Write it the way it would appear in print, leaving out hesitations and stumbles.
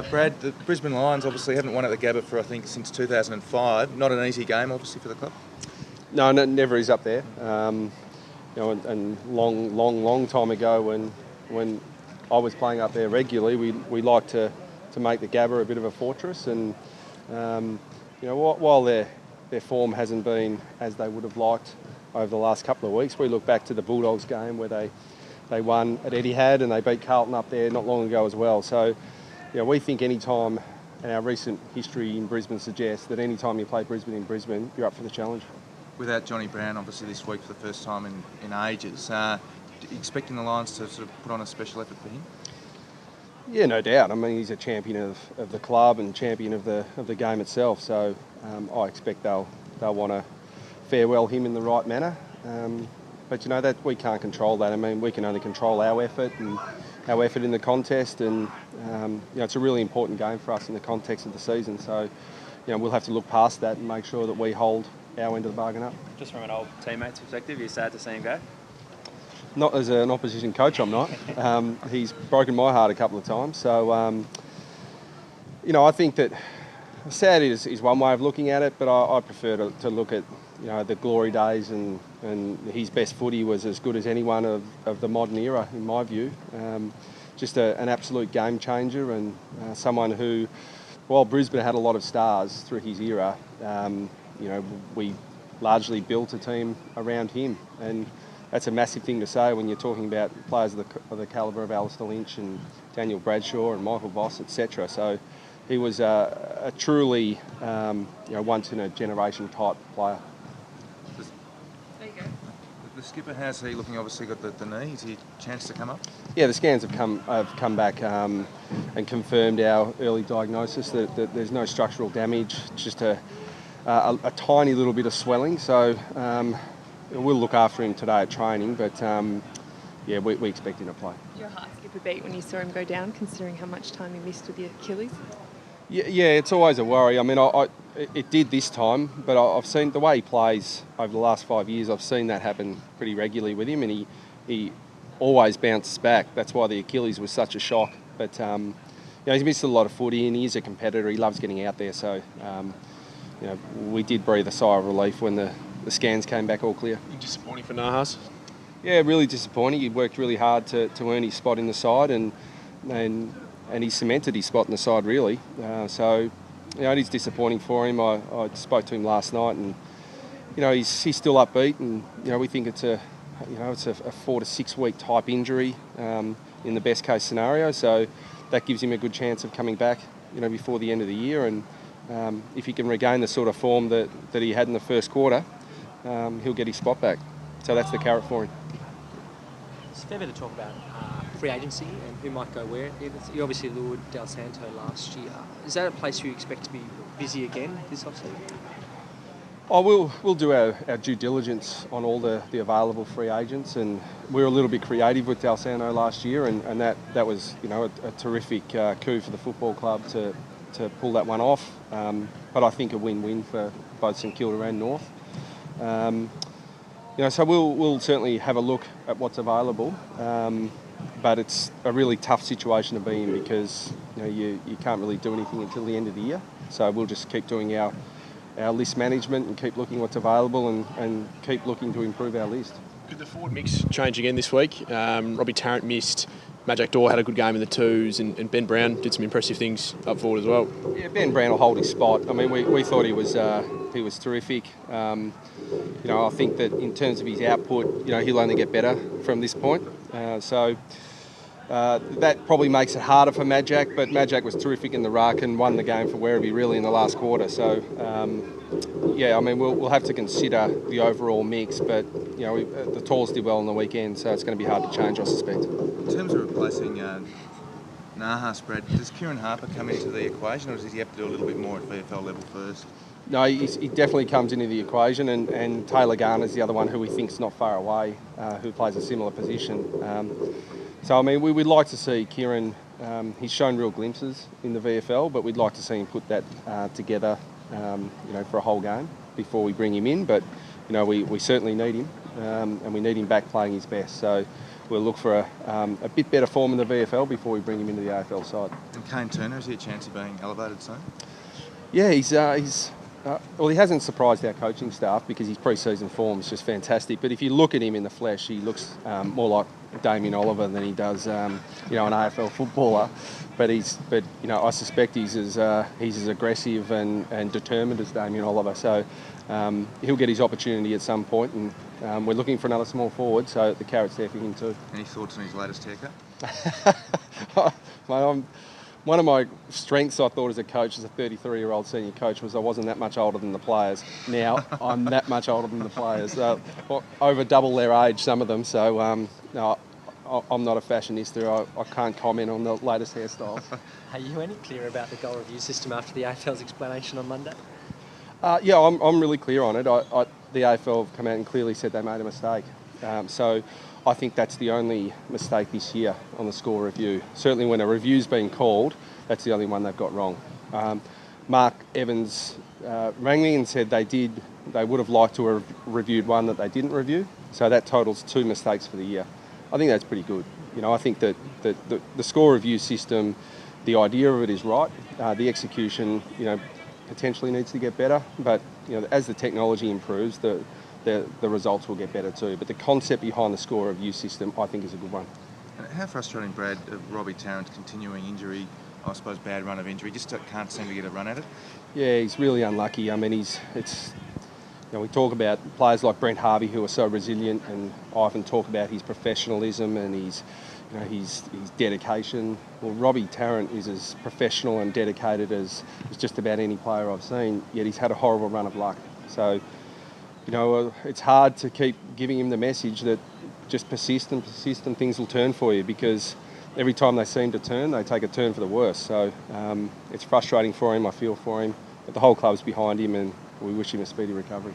Brad, the Brisbane Lions obviously haven't won at the Gabba for, I think, since 2005. Not an easy game, obviously, for the club. No, never is up there. And long time ago when I was playing up there regularly, we liked to make the Gabba a bit of a fortress. And while their form hasn't been as they would have liked over the last couple of weeks, we look back to the Bulldogs game where they won at Etihad and they beat Carlton up there not long ago as well. So, we think any time, and our recent history in Brisbane suggests that any time you play Brisbane in Brisbane, you're up for the challenge. Without Johnny Brown, obviously, this week for the first time in ages, expecting the Lions to sort of put on a special effort for him? Yeah, no doubt. I mean, he's a champion of the club and champion of the game itself. So I expect they'll want to farewell him in the right manner. But that we can't control that. I mean, we can only control our effort and our effort in the contest. And it's a really important game for us in the context of the season. So we'll have to look past that and make sure that we hold our end of the bargain up. Just from an old teammate's perspective, you're sad to see him go? Not as an opposition coach, I'm not. He's broken my heart a couple of times. So, I think that sad is one way of looking at it, but I prefer to look at the glory days and his best footy was as good as anyone of the modern era, in my view. Just an absolute game changer and someone who, while Brisbane had a lot of stars through his era, we largely built a team around him, and that's a massive thing to say when you're talking about players of the calibre of Alistair Lynch and Daniel Bradshaw and Michael Voss, etc. So he was a truly once in a generation type player. There you go. The skipper, how's he looking? Obviously got the knee. Is he a chance to come up? Yeah, the scans have come back and confirmed our early diagnosis that there's no structural damage, just a tiny little bit of swelling. So we'll look after him today at training, but we expect him to play. Did your heart skip a beat when you saw him go down, considering how much time he missed with the Achilles? Yeah, it's always a worry. I mean, it did this time, but I've seen the way he plays over the last 5 years. I've seen that happen pretty regularly with him, and he always bounces back. That's why the Achilles was such a shock. But he's missed a lot of footy, and he is a competitor. He loves getting out there. So we did breathe a sigh of relief when the scans came back all clear. Disappointing for Nahas? Yeah, really disappointing. He worked really hard to earn his spot in the side, and he cemented his spot in the side, really. So it is disappointing for him. I spoke to him last night, and he's still upbeat, and we think it's a 4 to 6 week type injury in the best case scenario. So that gives him a good chance of coming back before the end of the year, and if he can regain the sort of form that he had in the first quarter, he'll get his spot back. So that's the carrot for him. It's fair bit to talk about free agency and who might go where. You obviously lured Del Santo last year. Is that a place you expect to be busy again this offseason? We'll do our due diligence on all the available free agents, and we were a little bit creative with Del Santo last year, and that was a terrific coup for the football club to pull that one off. But I think a win-win for both St Kilda and North. So we'll certainly have a look at what's available, but it's a really tough situation to be in because you can't really do anything until the end of the year. So we'll just keep doing our list management and keep looking what's available and keep looking to improve our list. Could the forward mix change again this week? Robbie Tarrant missed. Majak Daw had a good game in the twos, and Ben Brown did some impressive things up forward as well. Yeah, Ben Brown will hold his spot. I mean, we thought he was terrific. I think that in terms of his output, he'll only get better from this point. So that probably makes it harder for Majak, but Majak was terrific in the ruck and won the game for Werribee really in the last quarter. So we'll have to consider the overall mix, but the Tallers did well on the weekend, so it's going to be hard to change, I suspect. In terms of replacing Nahas, Brad, does Kieran Harper come into the equation, or does he have to do a little bit more at VFL level first? No, he definitely comes into the equation, and Taylor Garner's the other one who we think's not far away, who plays a similar position. We'd like to see Kieran. He's shown real glimpses in the VFL, but we'd like to see him put that together, for a whole game before we bring him in. But we certainly need him, and we need him back playing his best. So we'll look for a bit better form in the VFL before we bring him into the AFL side. Kane Turner, is he a chance of being elevated soon? Yeah, well, he hasn't surprised our coaching staff because his pre-season form is just fantastic. But if you look at him in the flesh, he looks more like Damien Oliver than he does, an AFL footballer. But I suspect he's as aggressive and determined as Damien Oliver. So he'll get his opportunity at some point, and we're looking for another small forward. So the carrot's there for him too. Any thoughts on his latest haircut? Mate, one of my strengths, I thought, as a coach, as a 33-year-old senior coach, was I wasn't that much older than the players. Now I'm that much older than the players, over double their age, some of them. So no, I'm not a fashionista. I can't comment on the latest hairstyles. Are you any clearer about the goal review system after the AFL's explanation on Monday? Yeah, I'm really clear on it. The AFL have come out and clearly said they made a mistake. So I think that's the only mistake this year on the score review. Certainly when a review's been called, that's the only one they've got wrong. Mark Evans rang me and said they would have liked to have reviewed one that they didn't review. So that totals 2 mistakes for the year. I think that's pretty good. I think that the score review system, the idea of it is right. The execution, potentially needs to get better. But as the technology improves, the results will get better too. But the concept behind the score review system, I think, is a good one. And how frustrating, Brad, of Robbie Tarrant's continuing injury, I suppose bad run of injury, just can't seem to get a run at it? Yeah, he's really unlucky. I mean, we talk about players like Brent Harvey who are so resilient, and I often talk about his professionalism and his dedication. Well, Robbie Tarrant is as professional and dedicated as just about any player I've seen, yet he's had a horrible run of luck. So, it's hard to keep giving him the message that just persist and things will turn for you, because every time they seem to turn, they take a turn for the worse. So it's frustrating for him, I feel for him, but the whole club's behind him, and we wish him a speedy recovery.